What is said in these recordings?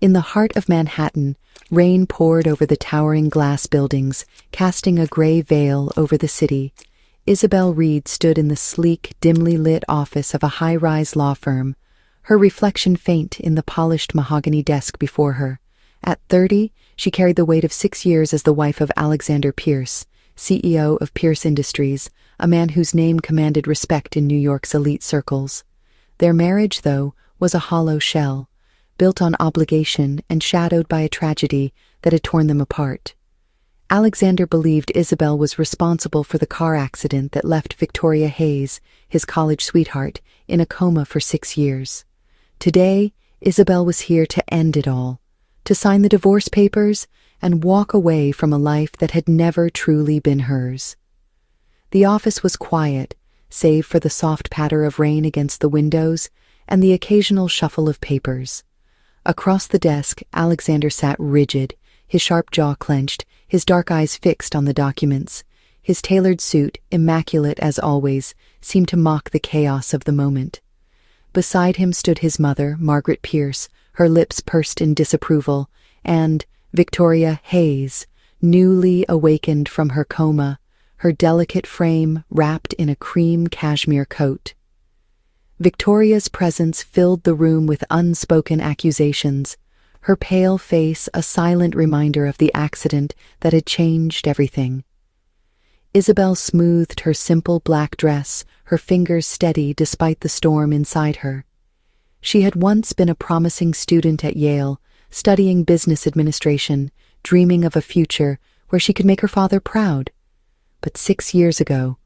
In the heart of Manhattan, rain poured over the towering glass buildings, casting a gray veil over the city. Isabel Reed stood in the sleek, dimly lit office of a high-rise law firm, her reflection faint in the polished mahogany desk before her. At 30, she carried the weight of 6 years as the wife of Alexander Pierce, CEO of Pierce Industries, a man whose name commanded respect in New York's elite circles. Their marriage, though, was a hollow shell, built on obligation and shadowed by a tragedy that had torn them apart. Alexander believed Isabel was responsible for the car accident that left Victoria Hayes, his college sweetheart, in a coma for 6 years. Today, Isabel was here to end it all, to sign the divorce papers and walk away from a life that had never truly been hers. The office was quiet, save for the soft patter of rain against the windows and the occasional shuffle of papers. Across the desk, Alexander sat rigid, his sharp jaw clenched, his dark eyes fixed on the documents. His tailored suit, immaculate as always, seemed to mock the chaos of the moment. Beside him stood his mother, Margaret Pierce, her lips pursed in disapproval, and Victoria Hayes, newly awakened from her coma, her delicate frame wrapped in a cream cashmere coat. Victoria's presence filled the room with unspoken accusations, her pale face a silent reminder of the accident that had changed everything. Isabel smoothed her simple black dress, her fingers steady despite the storm inside her. She had once been a promising student at Yale, studying business administration, dreaming of a future where she could make her father proud. But 6 years ago,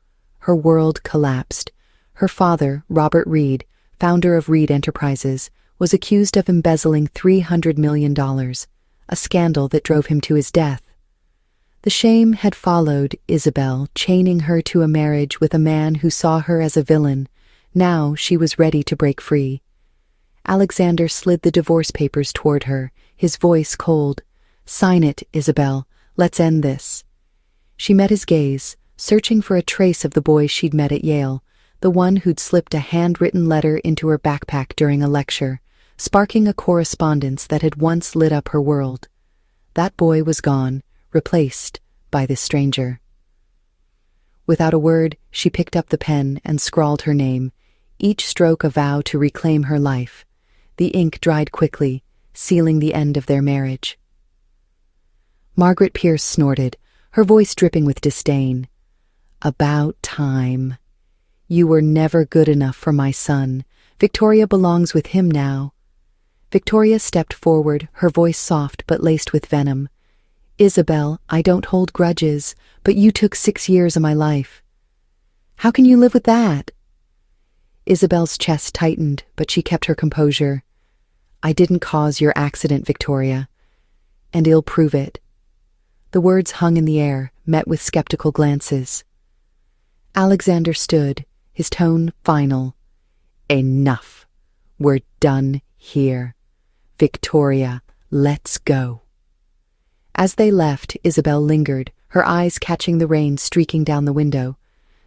her world collapsed. Her father, Robert Reed, founder of Reed Enterprises, was accused of embezzling $300 million, a scandal that drove him to his death. The shame had followed Isabel, chaining her to a marriage with a man who saw her as a villain. Now she was ready to break free. Alexander slid the divorce papers toward her, his voice cold. "Sign it, Isabel. Let's end this." She met his gaze, searching for a trace of the boy she'd met at Yale, the one who'd slipped a handwritten letter into her backpack during a lecture, sparking a correspondence that had once lit up her world. That boy was gone, replaced by this stranger. Without a word, she picked up the pen and scrawled her name, each stroke a vow to reclaim her life. The ink dried quickly, sealing the end of their marriage. Margaret Pierce snorted, her voice dripping with disdain. "About time. You were never good enough for my son. Victoria belongs with him now." Victoria stepped forward, her voice soft but laced with venom. "Isabel, I don't hold grudges, but you took 6 years of my life. How can you live with that?" Isabel's chest tightened, but she kept her composure. "I didn't cause your accident, Victoria, and I'll prove it." The words hung in the air, met with skeptical glances. Alexander stood, his tone final. "Enough. We're done here. Victoria, let's go." As they left, Isabel lingered, her eyes catching the rain streaking down the window.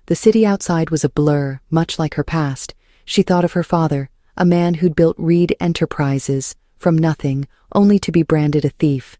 The city outside was a blur, much like her past. She thought of her father, a man who'd built Reed Enterprises from nothing, only to be branded a thief.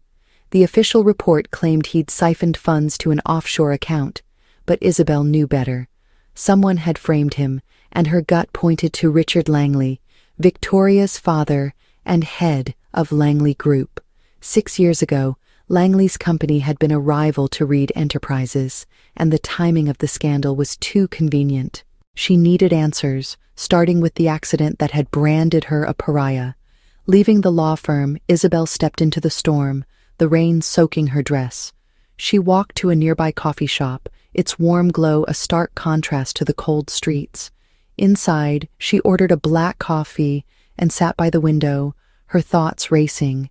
The official report claimed he'd siphoned funds to an offshore account, but Isabel knew better. Someone had framed him, and her gut pointed to Richard Langley, Victoria's father and head of Langley Group. 6 years ago, Langley's company had been a rival to Reed Enterprises, and the timing of the scandal was too convenient. She needed answers, starting with the accident that had branded her a pariah. Leaving the law firm, Isabel stepped into the storm, the rain soaking her dress. She walked to a nearby coffee shop, its warm glow a stark contrast to the cold streets. Inside, she ordered a black coffee and sat by the window, her thoughts racing.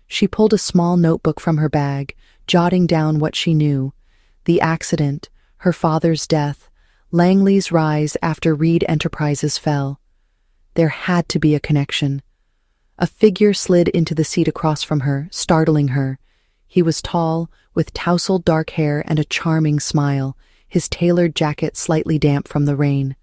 She pulled a small notebook from her bag, jotting down what she knew: the accident, her father's death, Langley's rise after Reed Enterprises fell. There had to be a connection. A figure slid into the seat across from her, startling her. He was tall, with tousled dark hair and a charming smile, his tailored jacket slightly damp from the rain.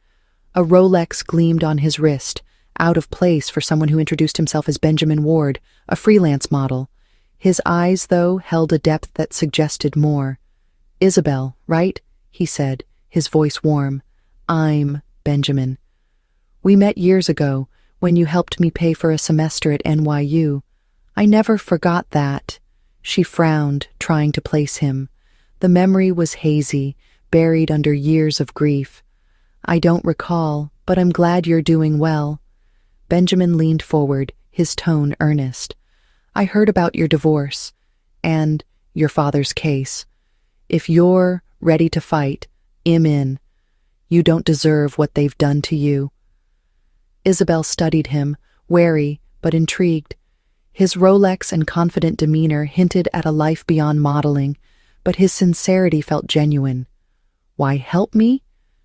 A Rolex gleamed on his wrist, out of place for someone who introduced himself as Benjamin Ward, a freelance model. His eyes, though, held a depth that suggested more. "Isabel, right?" he said, his voice warm. "I'm Benjamin. We met years ago when you helped me pay for a semester at NYU. I never forgot that." She frowned, trying to place him. The memory was hazy, buried under years of grief. "I don't recall, but I'm glad you're doing well." Benjamin leaned forward, his tone earnest. "I heard about your divorce and your father's case. If you're ready to fight, I'm in. You don't deserve what they've done to you." Isabel studied him, wary but intrigued. His Rolex and confident demeanor hinted at a life beyond modeling, but his sincerity felt genuine. "Why help me?"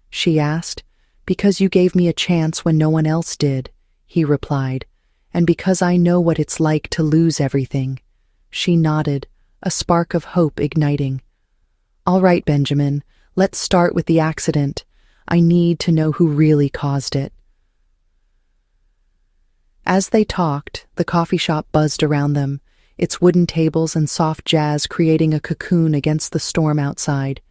she asked. "Because you gave me a chance when no one else did," he replied. "And because I know what it's like to lose everything." She nodded, a spark of hope igniting. "All right, Benjamin, let's start with the accident. I need to know who really caused it." As they talked, the coffee shop buzzed around them, its wooden tables and soft jazz creating a cocoon against the storm outside.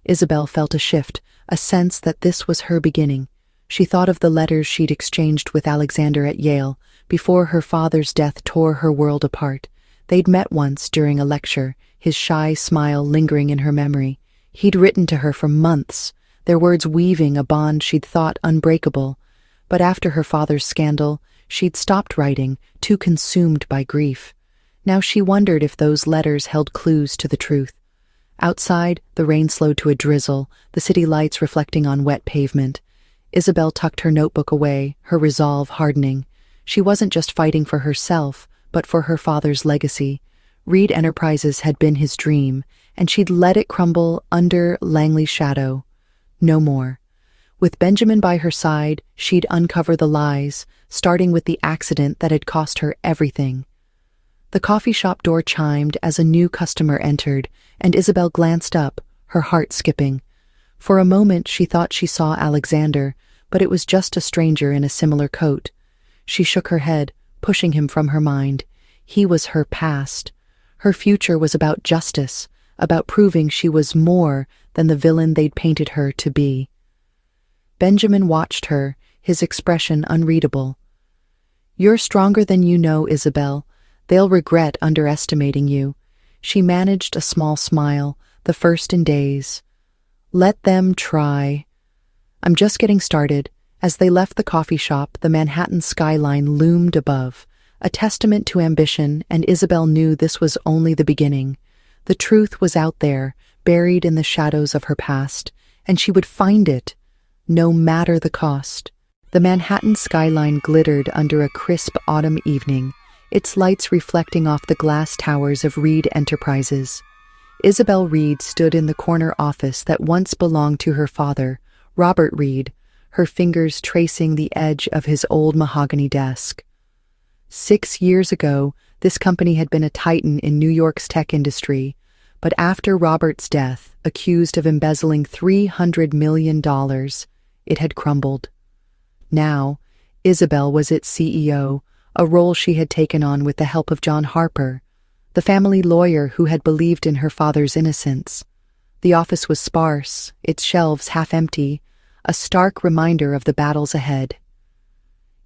Isabel felt a shift, a sense that this was her beginning. She thought of the letters she'd exchanged with Alexander at Yale, before her father's death tore her world apart. They'd met once during a lecture, his shy smile lingering in her memory. He'd written to her for months, their words weaving a bond she'd thought unbreakable. But after her father's scandal, she'd stopped writing, too consumed by grief. Now she wondered if those letters held clues to the truth. Outside, the rain slowed to a drizzle, the city lights reflecting on wet pavement. Isabel tucked her notebook away, her resolve hardening. She wasn't just fighting for herself, but for her father's legacy. Reed Enterprises had been his dream, and she'd let it crumble under Langley's shadow. No more. With Benjamin by her side, she'd uncover the lies, starting with the accident that had cost her everything. The coffee shop door chimed as a new customer entered, and Isabel glanced up, her heart skipping. For a moment she thought she saw Alexander, but it was just a stranger in a similar coat. She shook her head, pushing him from her mind. He was her past. Her future was about justice, about proving she was more than the villain they'd painted her to be. Benjamin watched her, his expression unreadable. "You're stronger than you know, Isabel. They'll regret underestimating you." She managed a small smile, the first in days. "Let them try." "I'm just getting started." As they left the coffee shop, the Manhattan skyline loomed above, a testament to ambition, and Isabel knew this was only the beginning. The truth was out there, buried in the shadows of her past, and she would find it, no matter the cost. The Manhattan skyline glittered under a crisp autumn evening, its lights reflecting off the glass towers of Reed Enterprises. Isabel Reed stood in the corner office that once belonged to her father, Robert Reed, her fingers tracing the edge of his old mahogany desk. 6 years ago, this company had been a titan in New York's tech industry, but after Robert's death, accused of embezzling $300 million, it had crumbled. Now, Isabel was its CEO, a role she had taken on with the help of John Harper, the family lawyer who had believed in her father's innocence. The office was sparse, its shelves half empty, a stark reminder of the battles ahead.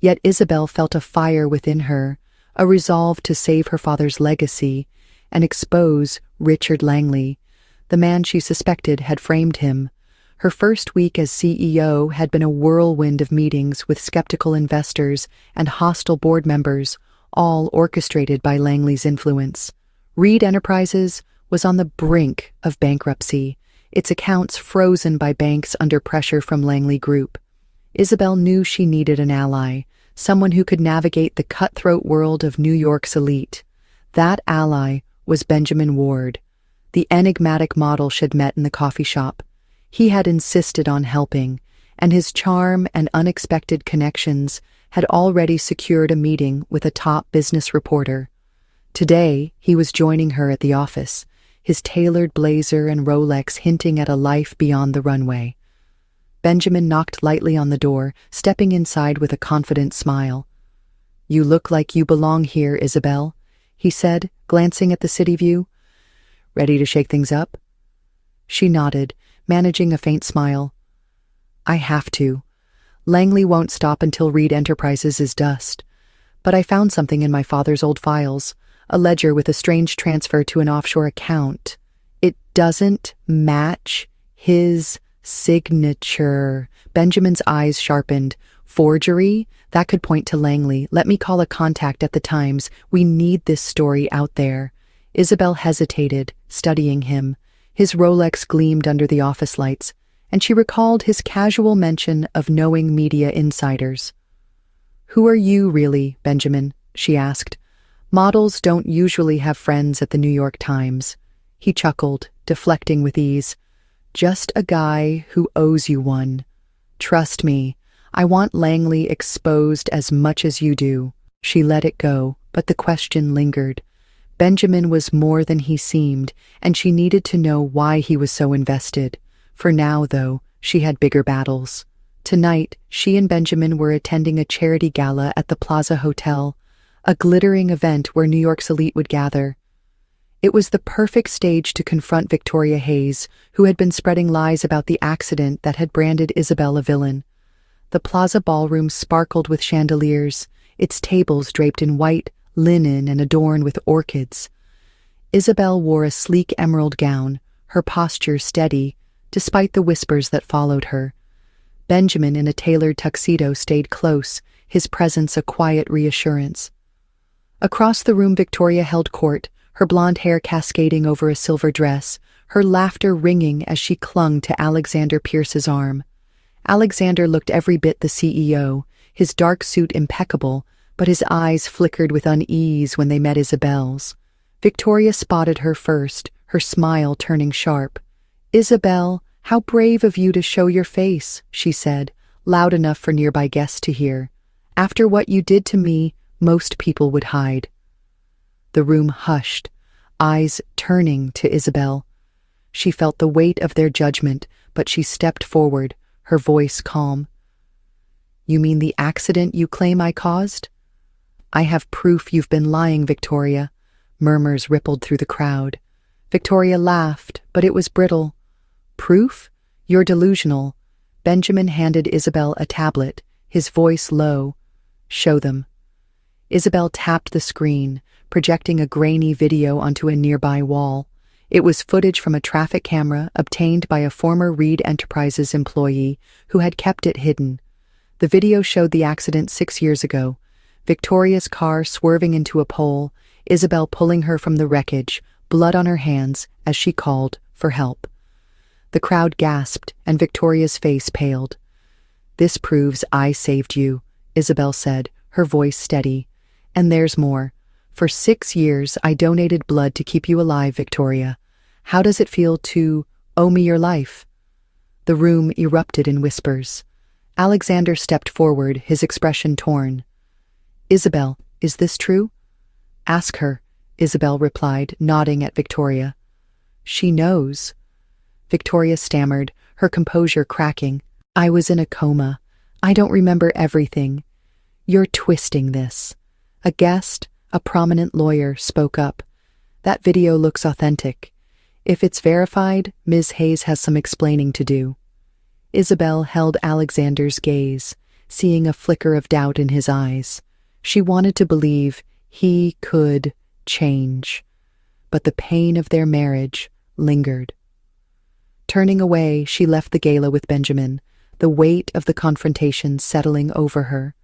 Yet Isabel felt a fire within her, a resolve to save her father's legacy and expose Richard Langley, the man she suspected had framed him. Her first week as CEO had been a whirlwind of meetings with skeptical investors and hostile board members, all orchestrated by Langley's influence. Reed Enterprises was on the brink of bankruptcy, its accounts frozen by banks under pressure from Langley Group. Isabel knew she needed an ally, someone who could navigate the cutthroat world of New York's elite. That ally was Benjamin Ward, the enigmatic model she'd met in the coffee shop. He had insisted on helping, and his charm and unexpected connections had already secured a meeting with a top business reporter. Today, he was joining her at the office, his tailored blazer and Rolex hinting at a life beyond the runway. Benjamin knocked lightly on the door, stepping inside with a confident smile. "You look like you belong here, Isabel," he said, glancing at the city view. "Ready to shake things up?" She nodded, managing a faint smile. "I have to. Langley won't stop until Reed Enterprises is dust. But I found something in my father's old files, a ledger with a strange transfer to an offshore account. It doesn't match his signature." Benjamin's eyes sharpened. "Forgery? That could point to Langley. Let me call a contact at the Times. We need this story out there." Isabel hesitated, studying him. His Rolex gleamed under the office lights, and she recalled his casual mention of knowing media insiders. "Who are you, really, Benjamin?" she asked. "Models don't usually have friends at the New York Times." He chuckled, deflecting with ease. "Just a guy who owes you one. Trust me, I want Langley exposed as much as you do." She let it go, but the question lingered. Benjamin was more than he seemed, and she needed to know why he was so invested. For now, though, she had bigger battles. Tonight, she and Benjamin were attending a charity gala at the Plaza Hotel, a glittering event where New York's elite would gather. It was the perfect stage to confront Victoria Hayes, who had been spreading lies about the accident that had branded Isabel a villain. The Plaza ballroom sparkled with chandeliers, its tables draped in white linen and adorned with orchids. Isabel wore a sleek emerald gown, her posture steady, despite the whispers that followed her. Benjamin, in a tailored tuxedo, stayed close, his presence a quiet reassurance. Across the room, Victoria held court, her blonde hair cascading over a silver dress, her laughter ringing as she clung to Alexander Pierce's arm. Alexander looked every bit the CEO, his dark suit impeccable, but his eyes flickered with unease when they met Isabel's. Victoria spotted her first, her smile turning sharp. "Isabel, how brave of you to show your face," she said, loud enough for nearby guests to hear. "After what you did to me, most people would hide." The room hushed, eyes turning to Isabel. She felt the weight of their judgment, but she stepped forward, her voice calm. "You mean the accident you claim I caused?" "I have proof you've been lying, Victoria." Murmurs rippled through the crowd. Victoria laughed, but it was brittle. "Proof? You're delusional." Benjamin handed Isabel a tablet, his voice low. "Show them." Isabel tapped the screen, projecting a grainy video onto a nearby wall. It was footage from a traffic camera obtained by a former Reed Enterprises employee who had kept it hidden. The video showed the accident 6 years ago. Victoria's car swerving into a pole, Isabel pulling her from the wreckage, blood on her hands as she called for help. The crowd gasped, and Victoria's face paled. "This proves I saved you," Isabel said, her voice steady. "And there's more. For 6 years, I donated blood to keep you alive, Victoria. How does it feel to owe me your life?" The room erupted in whispers. Alexander stepped forward, his expression torn. "Isabel, is this true?" "Ask her," Isabel replied, nodding at Victoria. "She knows." Victoria stammered, her composure cracking. "I was in a coma. I don't remember everything." "You're twisting this." A guest, a prominent lawyer, spoke up. "That video looks authentic. If it's verified, Ms. Hayes has some explaining to do." Isabel held Alexander's gaze, seeing a flicker of doubt in his eyes. She wanted to believe he could change, but the pain of their marriage lingered. Turning away, she left the gala with Benjamin, the weight of the confrontation settling over her.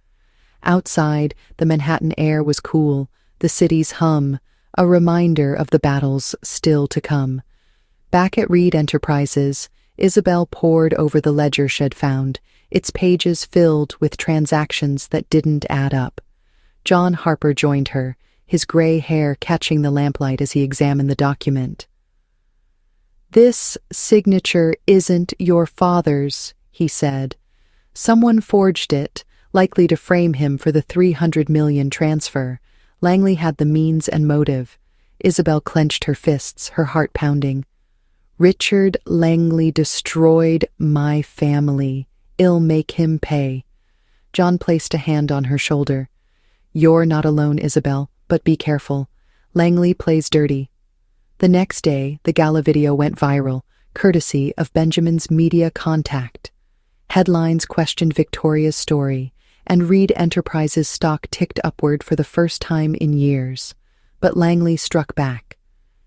Outside, the Manhattan air was cool, the city's hum, a reminder of the battles still to come. Back at Reed Enterprises, Isabel pored over the ledger she'd found, its pages filled with transactions that didn't add up. John Harper joined her, his gray hair catching the lamplight as he examined the document. "This signature isn't your father's," he said. "Someone forged it, likely to frame him for the $300 million transfer. Langley had the means and motive." Isabel clenched her fists, her heart pounding. Richard Langley destroyed my family. I'll make him pay. John placed a hand on her shoulder. You're not alone, Isabel, but be careful. Langley plays dirty. The next day, the gala video went viral, courtesy of Benjamin's media contact. Headlines questioned Victoria's story, and Reed Enterprises' stock ticked upward for the first time in years. But Langley struck back.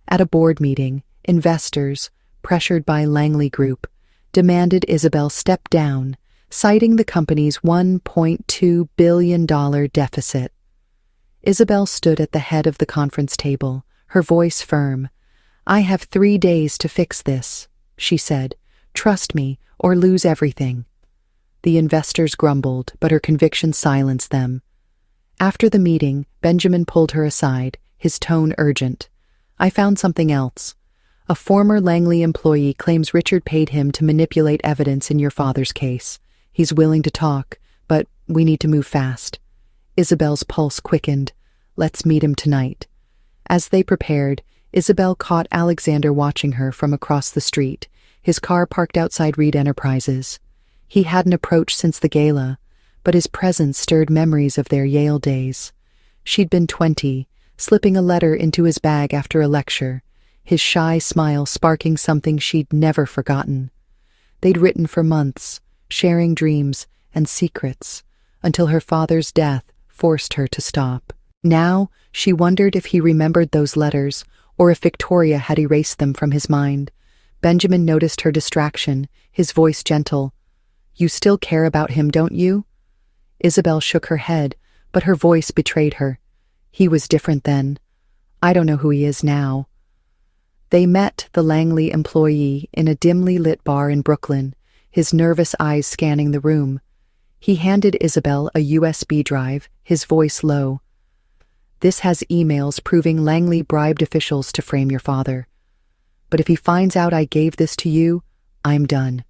At a board meeting, investors, pressured by Langley Group, demanded Isabel step down, citing the company's $1.2 billion deficit. Isabel stood at the head of the conference table, her voice firm. I have 3 days to fix this, she said. Trust me, or lose everything. The investors grumbled, but her conviction silenced them. After the meeting, Benjamin pulled her aside, his tone urgent. I found something else. A former Langley employee claims Richard paid him to manipulate evidence in your father's case. He's willing to talk, but we need to move fast. Isabel's pulse quickened. Let's meet him tonight. As they prepared, Isabel caught Alexander watching her from across the street, his car parked outside Reed Enterprises. He hadn't approached since the gala, but his presence stirred memories of their Yale days. She'd been 20, slipping a letter into his bag after a lecture, his shy smile sparking something she'd never forgotten. They'd written for months, sharing dreams and secrets, until her father's death forced her to stop. Now, she wondered if he remembered those letters, or if Victoria had erased them from his mind. Benjamin noticed her distraction, his voice gentle. You still care about him, don't you? Isabel shook her head, but her voice betrayed her. He was different then. I don't know who he is now. They met the Langley employee in a dimly lit bar in Brooklyn, his nervous eyes scanning the room. He handed Isabel a USB drive, his voice low. This has emails proving Langley bribed officials to frame your father. But if he finds out I gave this to you, I'm done.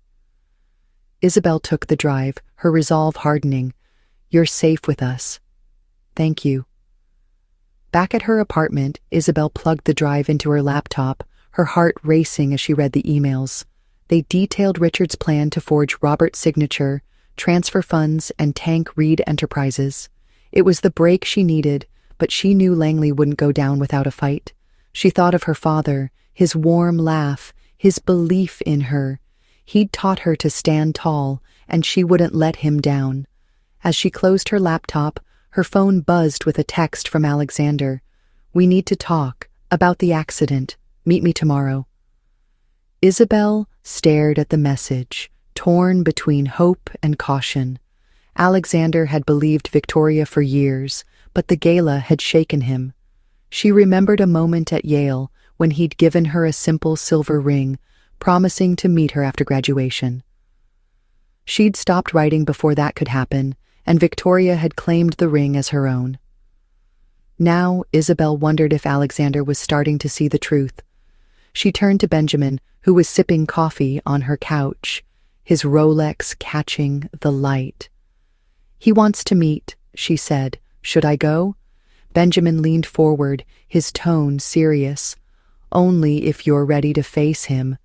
Isabel took the drive, her resolve hardening. You're safe with us. Thank you. Back at her apartment, Isabel plugged the drive into her laptop, her heart racing as she read the emails. They detailed Richard's plan to forge Robert's signature, transfer funds, and tank Reed Enterprises. It was the break she needed, but she knew Langley wouldn't go down without a fight. She thought of her father, his warm laugh, his belief in her. He'd taught her to stand tall, and she wouldn't let him down. As she closed her laptop, her phone buzzed with a text from Alexander. We need to talk about the accident. Meet me tomorrow. Isabel stared at the message, torn between hope and caution. Alexander had believed Victoria for years, but the gala had shaken him. She remembered a moment at Yale when he'd given her a simple silver ring, promising to meet her after graduation. She'd stopped writing before that could happen, and Victoria had claimed the ring as her own. Now, Isabel wondered if Alexander was starting to see the truth. She turned to Benjamin, who was sipping coffee on her couch, his Rolex catching the light. He wants to meet, she said. Should I go? Benjamin leaned forward, his tone serious. Only if you're ready to face him.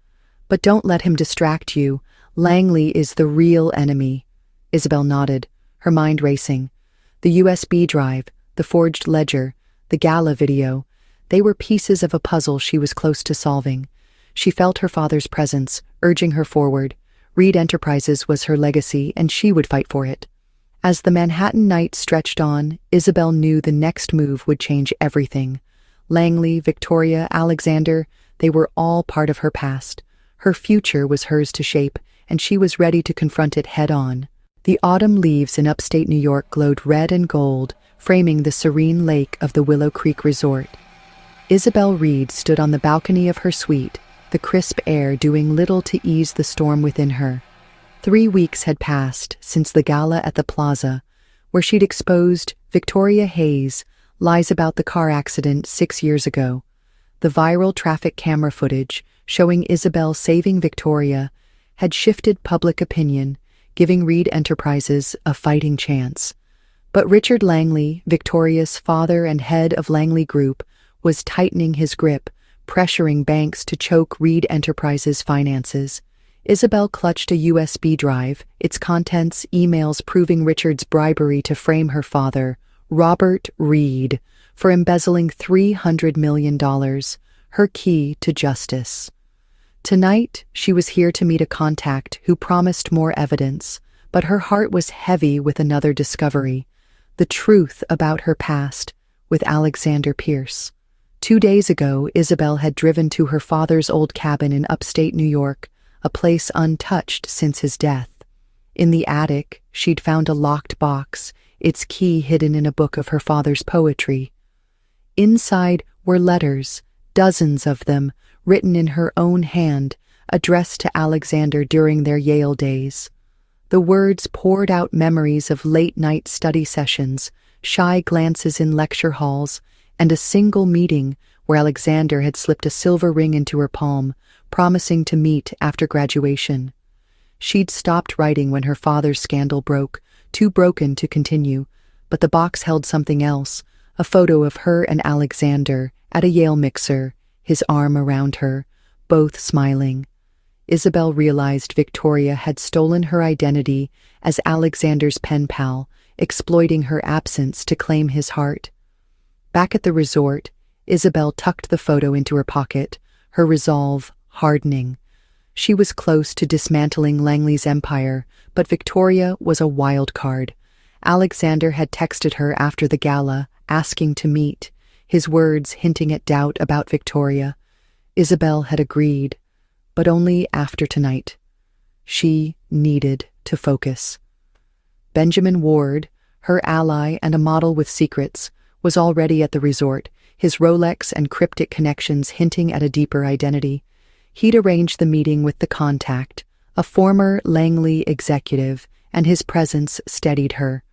But don't let him distract you. Langley is the real enemy. Isabel nodded, her mind racing. The USB drive, the forged ledger, the gala video, they were pieces of a puzzle she was close to solving. She felt her father's presence, urging her forward. Reed Enterprises was her legacy, and she would fight for it. As the Manhattan night stretched on, Isabel knew the next move would change everything. Langley, Victoria, Alexander, they were all part of her past. Her future was hers to shape, and she was ready to confront it head-on. The autumn leaves in upstate New York glowed red and gold, framing the serene lake of the Willow Creek Resort. Isabel Reed stood on the balcony of her suite, the crisp air doing little to ease the storm within her. 3 weeks had passed since the gala at the plaza, where she'd exposed Victoria Hayes' lies about the car accident 6 years ago. The viral traffic camera footage, showing Isabel saving Victoria, had shifted public opinion, giving Reed Enterprises a fighting chance. But Richard Langley, Victoria's father and head of Langley Group, was tightening his grip, pressuring banks to choke Reed Enterprises' finances. Isabel clutched a USB drive, its contents emails proving Richard's bribery to frame her father, Robert Reed, for embezzling $300 million, her key to justice. Tonight, she was here to meet a contact who promised more evidence, but her heart was heavy with another discovery: the truth about her past with Alexander Pierce. 2 days ago, Isabel had driven to her father's old cabin in upstate New York, a place untouched since his death. In the attic, she'd found a locked box, its key hidden in a book of her father's poetry. Inside were letters, dozens of them, written in her own hand, addressed to Alexander during their Yale days. The words poured out memories of late-night study sessions, shy glances in lecture halls, and a single meeting where Alexander had slipped a silver ring into her palm, promising to meet after graduation. She'd stopped writing when her father's scandal broke, too broken to continue, but the box held something else: a photo of her and Alexander at a Yale mixer, his arm around her, both smiling. Isabel realized Victoria had stolen her identity as Alexander's pen pal, exploiting her absence to claim his heart. Back at the resort, Isabel tucked the photo into her pocket, her resolve hardening. She was close to dismantling Langley's empire, but Victoria was a wild card. Alexander had texted her after the gala, asking to meet, his words hinting at doubt about Victoria. Isabel had agreed, but only after tonight. She needed to focus. Benjamin Ward, her ally and a model with secrets, was already at the resort, his Rolex and cryptic connections hinting at a deeper identity. He'd arranged the meeting with the contact, a former Langley executive, and his presence steadied her.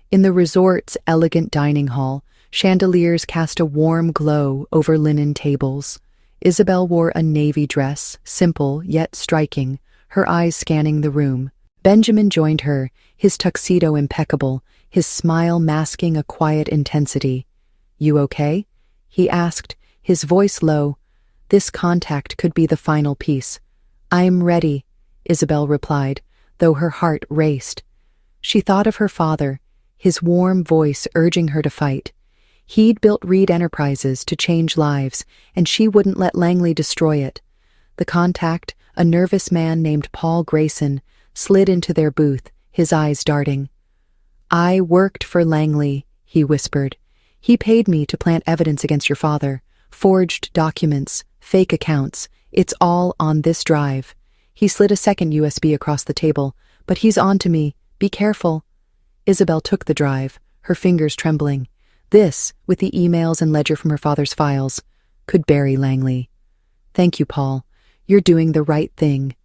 In the resort's elegant dining hall, chandeliers cast a warm glow over linen tables. Isabel wore a navy dress, simple yet striking, her eyes scanning the room. Benjamin joined her, his tuxedo impeccable, his smile masking a quiet intensity. "You okay?" he asked, his voice low. This contact could be the final piece. "I'm ready," Isabel replied, though her heart raced. She thought of her father, his warm voice urging her to fight. He'd built Reed Enterprises to change lives, and she wouldn't let Langley destroy it. The contact, a nervous man named Paul Grayson, slid into their booth, his eyes darting. "I worked for Langley," he whispered. "He paid me to plant evidence against your father. Forged documents, fake accounts. It's all on this drive." He slid a second USB across the table. "But he's on to me. Be careful." Isabel took the drive, her fingers trembling. This, with the emails and ledger from her father's files, could bury Langley. "Thank you, Paul. You're doing the right thing."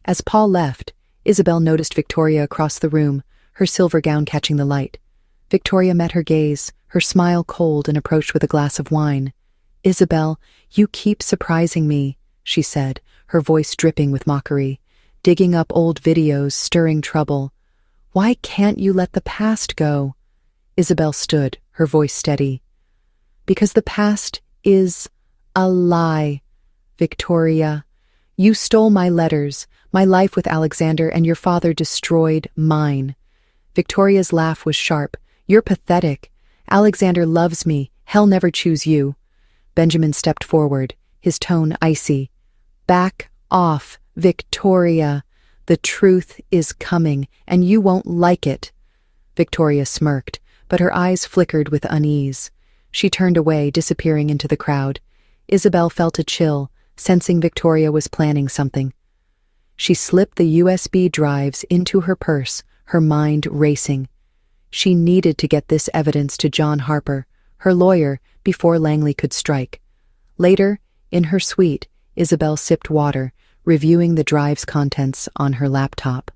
As Paul left, Isabel noticed Victoria across the room, her silver gown catching the light. Victoria met her gaze, her smile cold, and approached with a glass of wine. "Isabel, you keep surprising me," she said, her voice dripping with mockery. "Digging up old videos, stirring trouble. Why can't you let the past go?" Isabel stood, her voice steady. "Because the past is a lie, Victoria. You stole my letters, my life with Alexander, and your father destroyed mine." Victoria's laugh was sharp. "You're pathetic. Alexander loves me. He'll never choose you." Benjamin stepped forward, his tone icy. "Back off, Victoria. The truth is coming, and you won't like it." Victoria smirked, but her eyes flickered with unease. She turned away, disappearing into the crowd. Isabel felt a chill, sensing Victoria was planning something. She slipped the USB drives into her purse, her mind racing. She needed to get this evidence to John Harper, her lawyer, before Langley could strike. Later, in her suite, Isabel sipped water, reviewing the drive's contents on her laptop.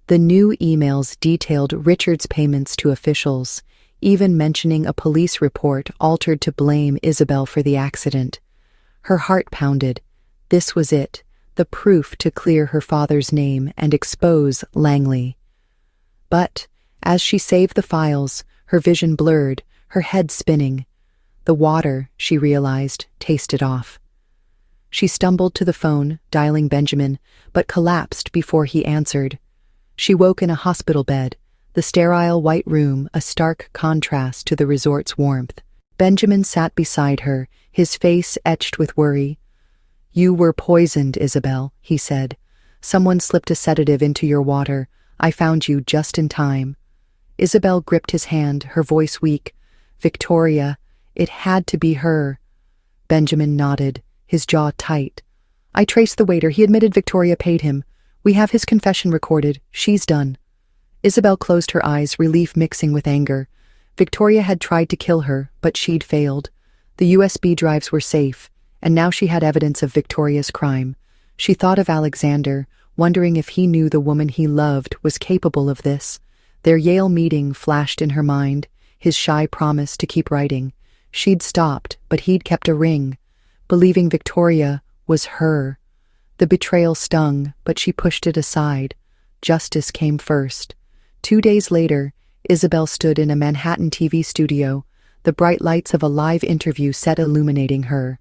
The new emails detailed Richard's payments to officials, even mentioning a police report altered to blame Isabel for the accident. Her heart pounded. This was it, the proof to clear her father's name and expose Langley. But, as she saved the files, her vision blurred, her head spinning. The water, she realized, tasted off. She stumbled to the phone, dialing Benjamin, but collapsed before he answered. She woke in a hospital bed, the sterile white room a stark contrast to the resort's warmth. Benjamin sat beside her, his face etched with worry. "You were poisoned, Isabel," he said. "Someone slipped a sedative into your water. I found you just in time." Isabel gripped his hand, her voice weak. "Victoria, it had to be her." Benjamin nodded, his jaw tight. "I traced the waiter. He admitted Victoria paid him. We have his confession recorded. She's done." Isabel closed her eyes, relief mixing with anger. Victoria had tried to kill her, but she'd failed. The USB drives were safe, and now she had evidence of Victoria's crime. She thought of Alexander, wondering if he knew the woman he loved was capable of this. Their Yale meeting flashed in her mind, his shy promise to keep writing. She'd stopped, but he'd kept a ring, believing Victoria was her. The betrayal stung, but she pushed it aside. Justice came first. 2 days later, Isabel stood in a Manhattan TV studio, the bright lights of a live interview set illuminating her.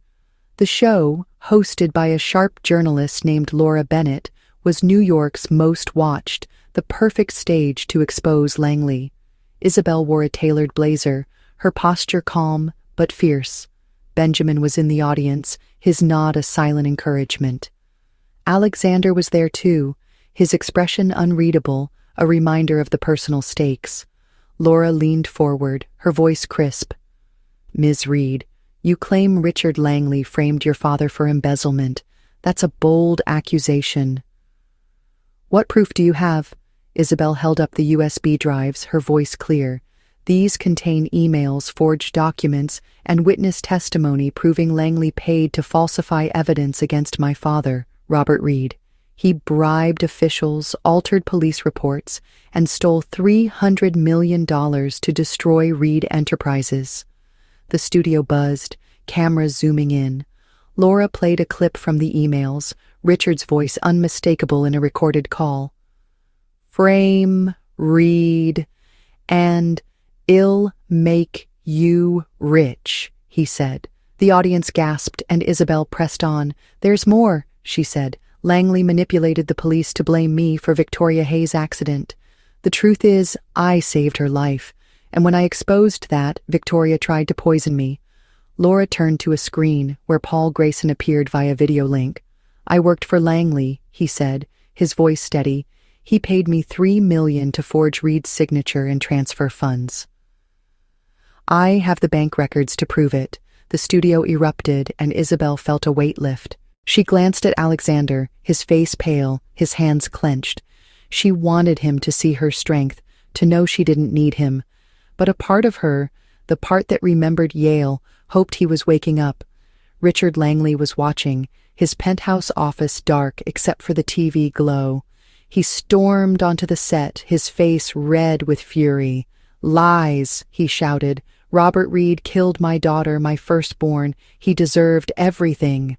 The show, hosted by a sharp journalist named Laura Bennett, was New York's most watched, the perfect stage to expose Langley. Isabel wore a tailored blazer, her posture calm but fierce. Benjamin was in the audience, his nod a silent encouragement. Alexander was there too, his expression unreadable, a reminder of the personal stakes. Laura leaned forward, her voice crisp. "Ms. Reed, you claim Richard Langley framed your father for embezzlement. That's a bold accusation." "What proof do you have?" Isabel held up the USB drives, her voice clear. "These contain emails, forged documents, and witness testimony proving Langley paid to falsify evidence against my father, Robert Reed. He bribed officials, altered police reports, and stole $300 million to destroy Reed Enterprises." The studio buzzed, cameras zooming in. Laura played a clip from the emails, Richard's voice unmistakable in a recorded call. "Frame Reed, and I'll make you rich," he said. The audience gasped, and Isabel pressed on. "There's more," she said. "Langley manipulated the police to blame me for Victoria Hayes' accident. The truth is, I saved her life, and when I exposed that, Victoria tried to poison me." Laura turned to a screen where Paul Grayson appeared via video link. "I worked for Langley," he said, his voice steady. "He paid me $3 million to forge Reed's signature and transfer funds. I have the bank records to prove it." The studio erupted, and Isabel felt a weight lift. She glanced at Alexander, his face pale, his hands clenched. She wanted him to see her strength, to know she didn't need him. But a part of her, the part that remembered Yale, hoped he was waking up. Richard Langley was watching, his penthouse office dark except for the TV glow. He stormed onto the set, his face red with fury. "Lies," he shouted. "Robert Reed killed my daughter, my firstborn. He deserved everything."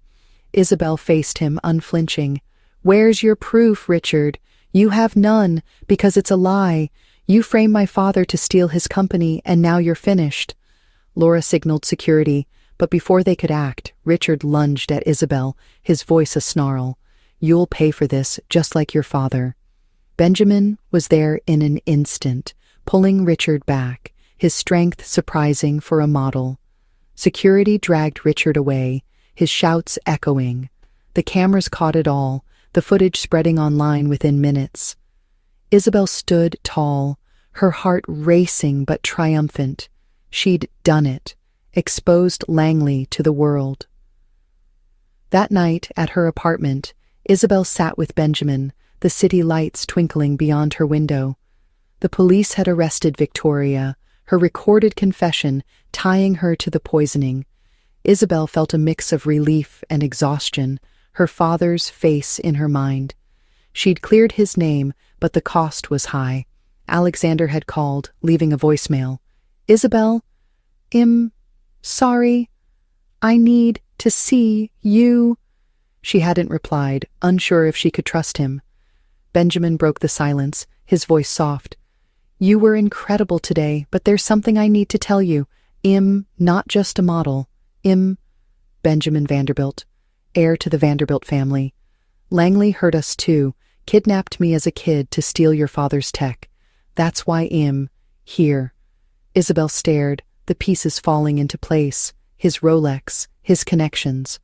Isabel faced him, unflinching. "Where's your proof, Richard? You have none, because it's a lie. You framed my father to steal his company, and now you're finished." Laura signaled security, but before they could act, Richard lunged at Isabel, his voice a snarl. "You'll pay for this, just like your father." Benjamin was there in an instant, pulling Richard back, his strength surprising for a model. Security dragged Richard away, his shouts echoing. The cameras caught it all, the footage spreading online within minutes. Isabel stood tall, her heart racing but triumphant. She'd done it, exposed Langley to the world. That night, at her apartment, Isabel sat with Benjamin, the city lights twinkling beyond her window. The police had arrested Victoria, her recorded confession tying her to the poisoning. Isabel felt a mix of relief and exhaustion, her father's face in her mind. She'd cleared his name, but the cost was high. Alexander had called, leaving a voicemail. "Isabel, sorry. I need to see you." She hadn't replied, unsure if she could trust him. Benjamin broke the silence, his voice soft. "You were incredible today, but there's something I need to tell you. Not just a model. Benjamin Vanderbilt. heir to the Vanderbilt family. Langley hurt us too, kidnapped me as a kid to steal your father's tech. That's why I'm here. Isabel stared, the pieces falling into place, his Rolex, his connections.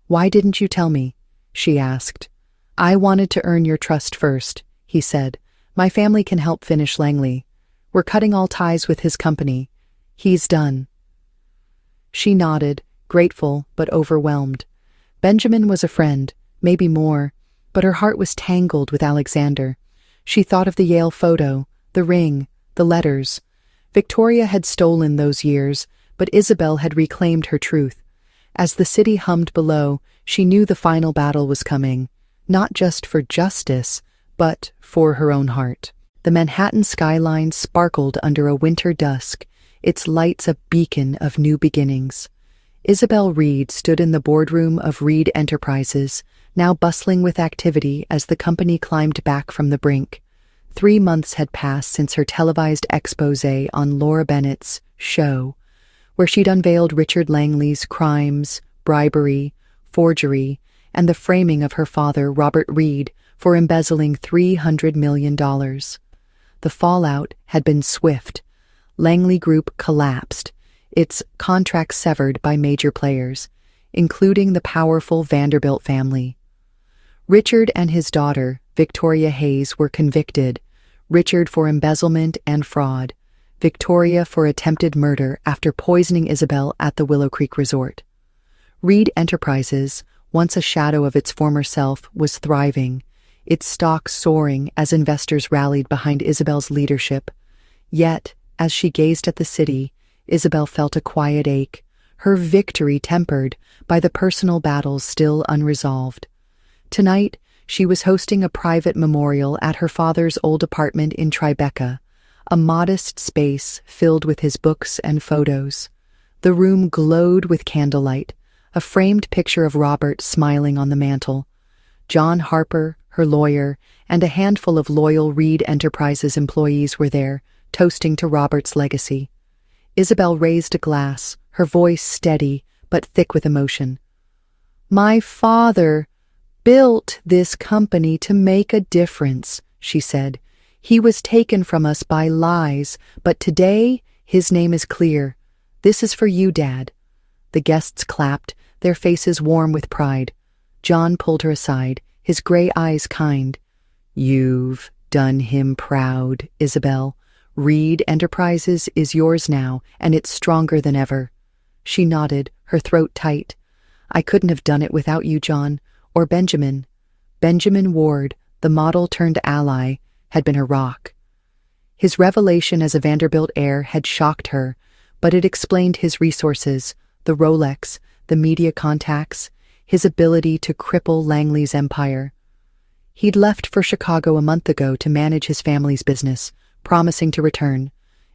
Why didn't you tell me? She asked. I wanted to earn your trust first, he said. My family can help finish Langley. We're cutting all ties with his company. He's done. She nodded, grateful but overwhelmed. Benjamin was a friend, maybe more, but her heart was tangled with Alexander. She thought of the Yale photo, the ring, the letters. Victoria had stolen those years, but Isabel had reclaimed her truth. As the city hummed below, she knew the final battle was coming, not just for justice, but for her own heart. The Manhattan skyline sparkled under a winter dusk, its lights a beacon of new beginnings. Isabel Reed stood in the boardroom of Reed Enterprises, now bustling with activity as the company climbed back from the brink. 3 months had passed since her televised exposé on Laura Bennett's show, where she'd unveiled Richard Langley's crimes, bribery, forgery, and the framing of her father, Robert Reed, for embezzling $300 million. The fallout had been swift. Langley Group collapsed, its contracts severed by major players, including the powerful Vanderbilt family. Richard and his daughter, Victoria Hayes, were convicted, Richard for embezzlement and fraud, Victoria for attempted murder after poisoning Isabel at the Willow Creek Resort. Reed Enterprises, once a shadow of its former self, was thriving, its stock soaring as investors rallied behind Isabel's leadership. Yet, as she gazed at the city, Isabel felt a quiet ache, her victory tempered by the personal battles still unresolved. Tonight, she was hosting a private memorial at her father's old apartment in Tribeca, a modest space filled with his books and photos. The room glowed with candlelight, a framed picture of Robert smiling on the mantel. John Harper, her lawyer, and a handful of loyal Reed Enterprises employees were there, toasting to Robert's legacy. Isabel raised a glass, her voice steady but thick with emotion. My father built this company to make a difference, she said. He was taken from us by lies, but today his name is clear. This is for you, Dad. The guests clapped, their faces warm with pride. John pulled her aside, his gray eyes kind. You've done him proud, Isabel. Reed Enterprises is yours now, and it's stronger than ever. She nodded, her throat tight. I couldn't have done it without you, John, or Benjamin. Benjamin Ward, the model-turned-ally, had been her rock. His revelation as a Vanderbilt heir had shocked her, but it explained his resources, the Rolex, the media contacts, his ability to cripple Langley's empire. He'd left for Chicago a month ago to manage his family's business, promising to return.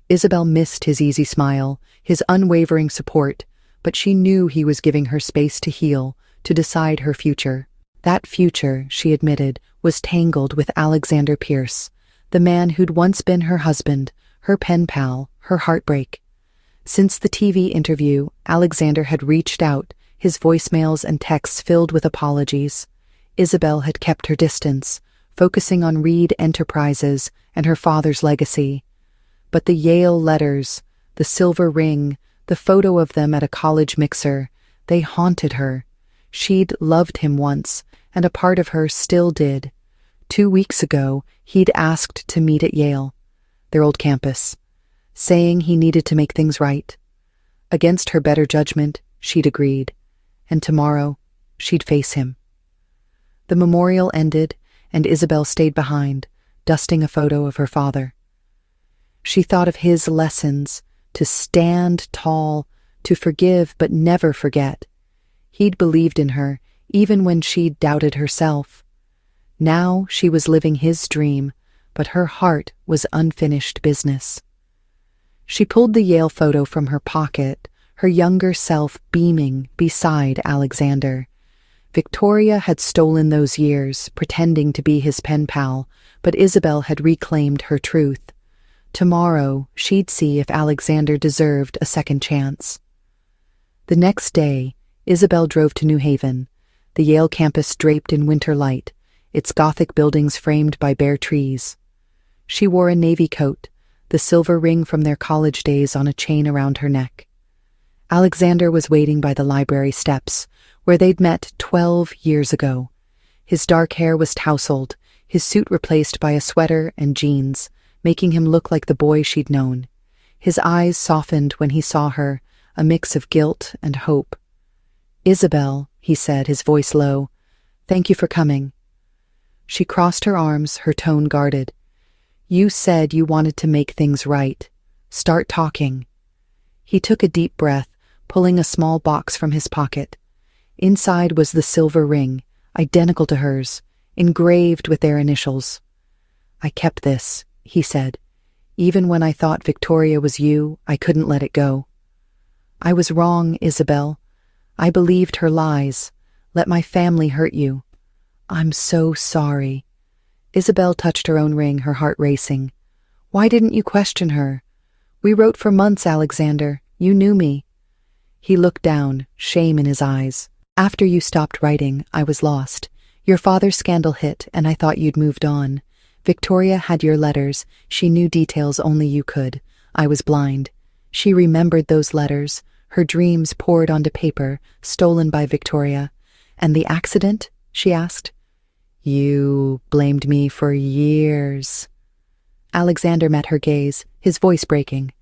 Isabel missed his easy smile, his unwavering support, but she knew he was giving her space to heal, to decide her future. That future, she admitted, was tangled with Alexander Pierce, the man who'd once been her husband, her pen pal, her heartbreak. Since the TV interview, Alexander had reached out, his voicemails and texts filled with apologies. Isabel had kept her distance, focusing on Reed Enterprises and her father's legacy. But the Yale letters, the silver ring, the photo of them at a college mixer, they haunted her. She'd loved him once, and a part of her still did. 2 weeks ago, he'd asked to meet at Yale, their old campus, saying he needed to make things right. Against her better judgment, she'd agreed, and tomorrow, she'd face him. The memorial ended, and Isabel stayed behind, dusting a photo of her father. She thought of his lessons, to stand tall, to forgive but never forget. He'd believed in her, even when she'd doubted herself. Now she was living his dream, but her heart was unfinished business. She pulled the Yale photo from her pocket, her younger self beaming beside Alexander. Victoria had stolen those years, pretending to be his pen pal, but Isabel had reclaimed her truth. Tomorrow, she'd see if Alexander deserved a second chance. The next day, Isabel drove to New Haven. the Yale campus draped in winter light, its Gothic buildings framed by bare trees. She wore a navy coat, the silver ring from their college days on a chain around her neck. Alexander was waiting by the library steps, where they'd met 12 years ago. His dark hair was tousled, his suit replaced by a sweater and jeans, making him look like the boy she'd known. His eyes softened when he saw her, a mix of guilt and hope. "Isabel," he said, his voice low, "thank you for coming." She crossed her arms, her tone guarded. "You said you wanted to make things right. Start talking." He took a deep breath, pulling a small box from his pocket. Inside was the silver ring, identical to hers, engraved with their initials. "I kept this," he said. "Even when I thought Victoria was you, I couldn't let it go." "I was wrong, Isabel. I believed her lies. Let my family hurt you." "I'm so sorry." Isabel touched her own ring, her heart racing. "Why didn't you question her? We wrote for months, Alexander. You knew me." He looked down, shame in his eyes. "After you stopped writing, I was lost. Your father's scandal hit, and I thought you'd moved on. Victoria had your letters. She knew details only you could. I was blind. She remembered those letters. Her dreams poured onto paper, stolen by Victoria. And the accident?" she asked. "You blamed me for years." Alexander met her gaze, his voice breaking.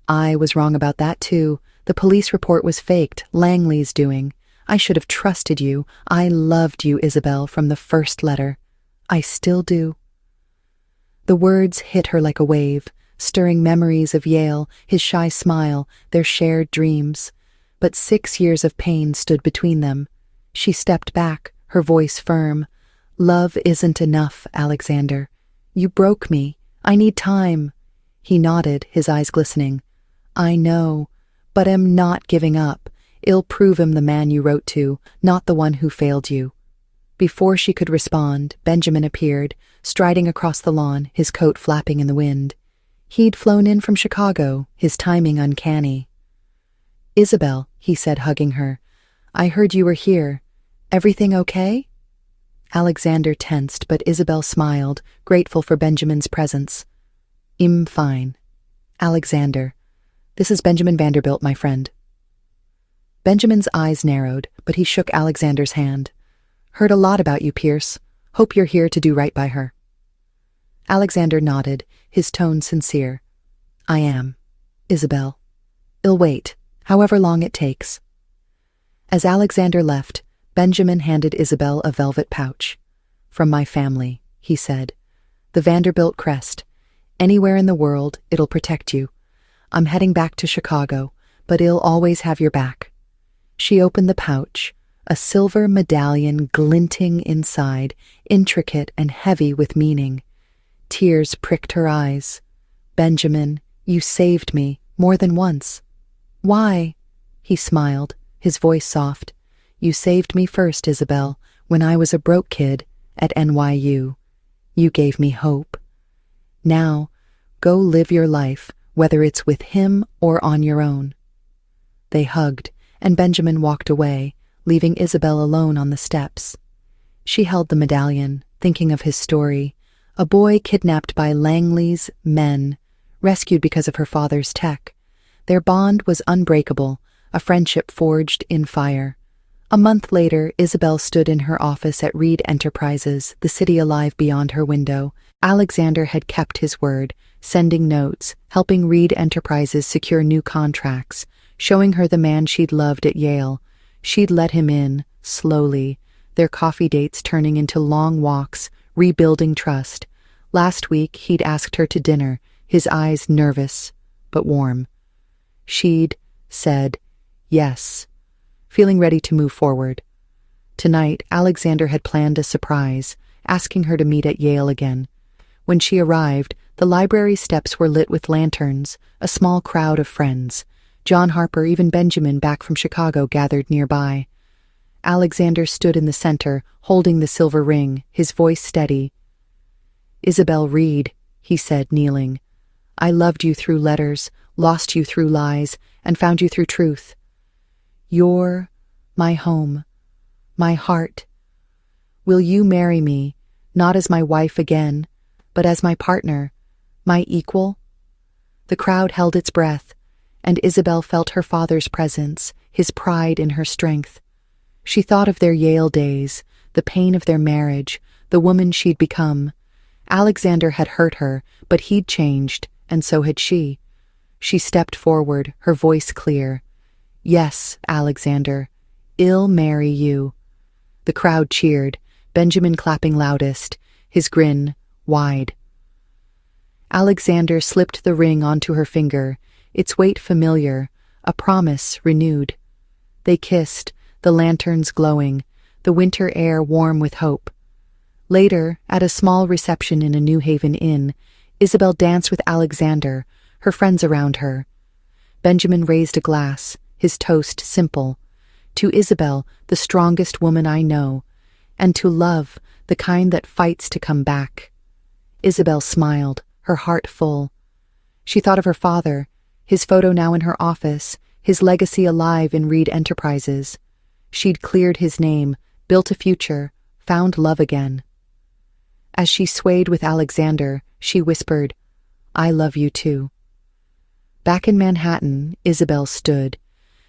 "I was wrong about that too. The police report was faked, Langley's doing. I should have trusted you. I loved you, Isabel, from the first letter. I still do." The words hit her like a wave, stirring memories of Yale, his shy smile, their shared dreams. But 6 years of pain stood between them. She stepped back, her voice firm. "Love isn't enough, Alexander. You broke me. I need time." He nodded, his eyes glistening. "I know, but am not giving up. It'll prove him the man you wrote to, not the one who failed you." Before she could respond, Benjamin appeared, striding across the lawn, his coat flapping in the wind. He'd flown in from Chicago, his timing uncanny. "Isabel," he said, hugging her, "I heard you were here. Everything okay?" Alexander tensed, but Isabel smiled, grateful for Benjamin's presence. "I'm fine. Alexander, this is Benjamin Vanderbilt, my friend." Benjamin's eyes narrowed, but he shook Alexander's hand. "Heard a lot about you, Pierce. Hope you're here to do right by her." Alexander nodded, his tone sincere. "I am, Isabel. I'll wait, however long it takes." As Alexander left, Benjamin handed Isabel a velvet pouch. "From my family," he said. "The Vanderbilt crest. Anywhere in the world, it'll protect you. I'm heading back to Chicago, but it'll always have your back." She opened the pouch, a silver medallion glinting inside, intricate and heavy with meaning. Tears pricked her eyes. "Benjamin, you saved me, more than once." "Why?" He smiled, his voice soft. "You saved me first, Isabel, when I was a broke kid at NYU. You gave me hope. Now, go live your life, whether it's with him or on your own." They hugged, and Benjamin walked away, leaving Isabel alone on the steps. She held the medallion, thinking of his story, a boy kidnapped by Langley's men, rescued because of her father's tech. Their bond was unbreakable, a friendship forged in fire. A month later, Isabel stood in her office at Reed Enterprises, the city alive beyond her window. Alexander had kept his word, sending notes, helping Reed Enterprises secure new contracts, showing her the man she'd loved at Yale. She'd let him in, slowly, their coffee dates turning into long walks, rebuilding trust. Last week, he'd asked her to dinner, his eyes nervous, but warm. She'd said yes, feeling ready to move forward. Tonight, Alexander had planned a surprise, asking her to meet at Yale again. When she arrived, the library steps were lit with lanterns, a small crowd of friends. John Harper, even Benjamin, back from Chicago, gathered nearby. Alexander stood in the center, holding the silver ring, his voice steady. "Isabel Reed," he said, kneeling. "I loved you through letters, lost you through lies, and found you through truth. You're my home, my heart. Will you marry me, not as my wife again, but as my partner, my equal?" The crowd held its breath, and Isabel felt her father's presence, his pride in her strength. She thought of their Yale days, the pain of their marriage, the woman she'd become. Alexander had hurt her, but he'd changed, and so had she. She stepped forward, her voice clear. "Yes, Alexander, I'll marry you." The crowd cheered, Benjamin clapping loudest, his grin wide. Alexander slipped the ring onto her finger, its weight familiar, a promise renewed. They kissed, the lanterns glowing, the winter air warm with hope. Later, at a small reception in a New Haven inn, Isabel danced with Alexander, her friends around her. Benjamin raised a glass, his toast simple. "To Isabel, the strongest woman I know, and to love, the kind that fights to come back." Isabel smiled, her heart full. She thought of her father, his photo now in her office, his legacy alive in Reed Enterprises. She'd cleared his name, built a future, found love again. As she swayed with Alexander, she whispered, "I love you too." Back in Manhattan, Isabel stood.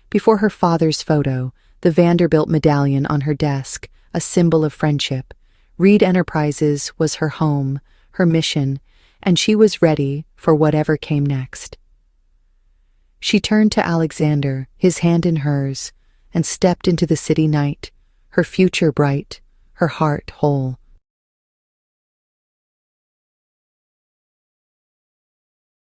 Before her father's photo, the Vanderbilt medallion on her desk, a symbol of friendship. Reed Enterprises was her home, her mission, and she was ready for whatever came next. She turned to Alexander, his hand in hers, and stepped into the city night, her future bright, her heart whole.